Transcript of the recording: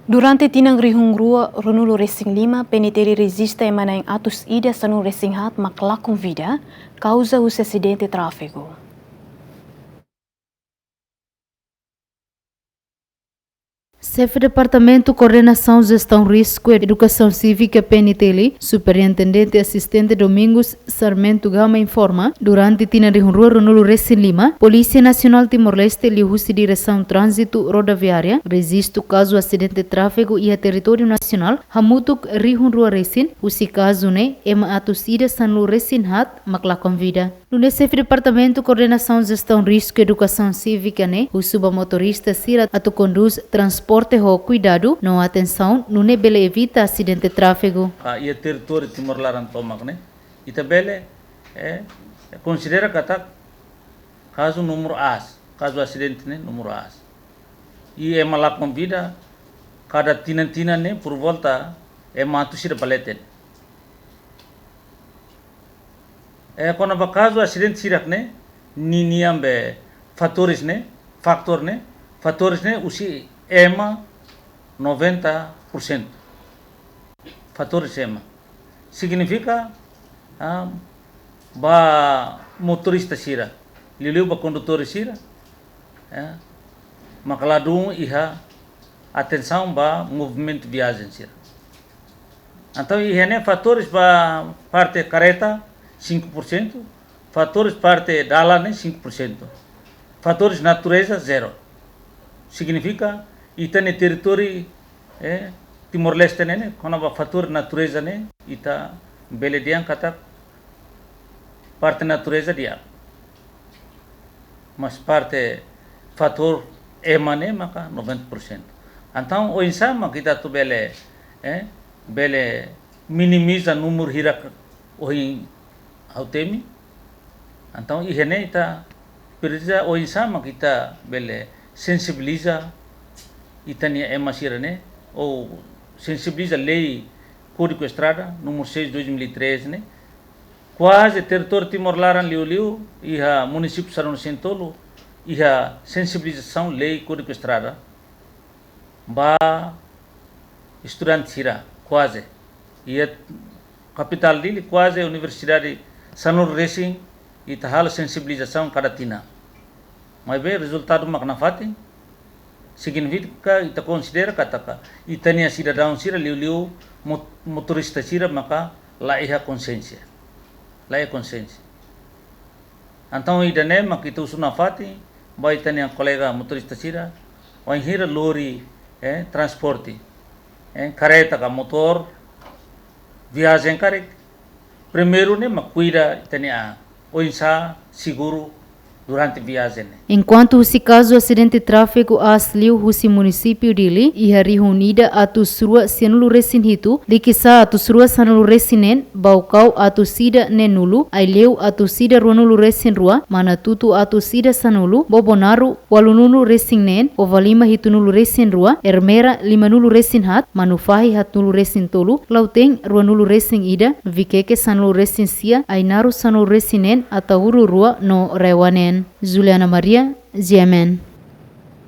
Durante tinang rihung rua runulu racing 5, peniteri resista emana yang atus ida sanu racing hat maklakung vida, causa os acidente tráfego. Chefe Departamento Coordenação, Gestão, Risco e Educação Cívica PNTL, Superintendente Assistente Domingos Sarmento Gama informa, durante tina de rua Runulu Recém Lima, Polícia Nacional Timor-Leste liu-se direção trânsito rodoviária, registro caso acidente de tráfego e a território nacional, hamutuk rihun rua Recém, usi caso ne, ema atusida sanlu Recém hat, maklakon vida. No Chefe Departamento Coordenação, Gestão, Risco e Educação Cívica ne, o suba motorista sira atu conduz transporte ho cuidado, não atenção, não é bele evita acidente de tráfego. E o território Timor-Laran tomak né, ita bele considera kata caso número as, caso acidente né, número as. E é malakon vida cada tina né por volta é matu sira baleten. Quando há caso acidente sirak né, niniambe fatores né, usi EMA 90%. Fatores EMA. Significa ba motorista sira, liliu ba condutor sira, makaladung iha atenção ba movimento viagem sira. Então iha né fatores ba parte careta 5%, fatores parte dala né 5%, fatores natureza 0. Significa ita ne território Timor-Leste né, quando a fator natureza né, ita bele diang kata parte natureza dia, mas parte fator EMA né maka 90%. Então o insama kita tu bele minimiza número hirak oin autemi. Então ihene ita precisa o insama kita bele sensibiliza itania emasira né ou sensibiliza lei Código Estrada número 6/2013 né, quase território Timor-Laran liu e a município Sarano Sentolo e a sensibilização lei Código Estrada ba estudante sira quase e a capital dele quase a universidade Sanur Racing e tahal sensibilização cada tina. Mas bem, resultado maknafati significa ita considera kata itania cidadão sira liu motorista sira maka laiha consciência. Então idane maka itu sunafati ba itania colega motorista sira wan hira lori transporte careta ka motor viagem karek primeiro ne makuida itania oinsa seguro durante viagem. Enquanto o caso acidente de tráfego asliu o município dele e a reunida atusrua senulu resinhitu de que sa atusrua sanulu resinen baukau atusida nenulu aileu atusida ruanulu resinrua manatutu atusida sanulu bobonaru walunulu resinen ovalima hitunulu resinrua ermera limanulu resinhat manufahi hatnulu resintolu lauteng ruanulu resin ida vikeke sanulu resinsia ainaru sanulu resinen atahuru rua no rewanen. Juliana Maria, GMN.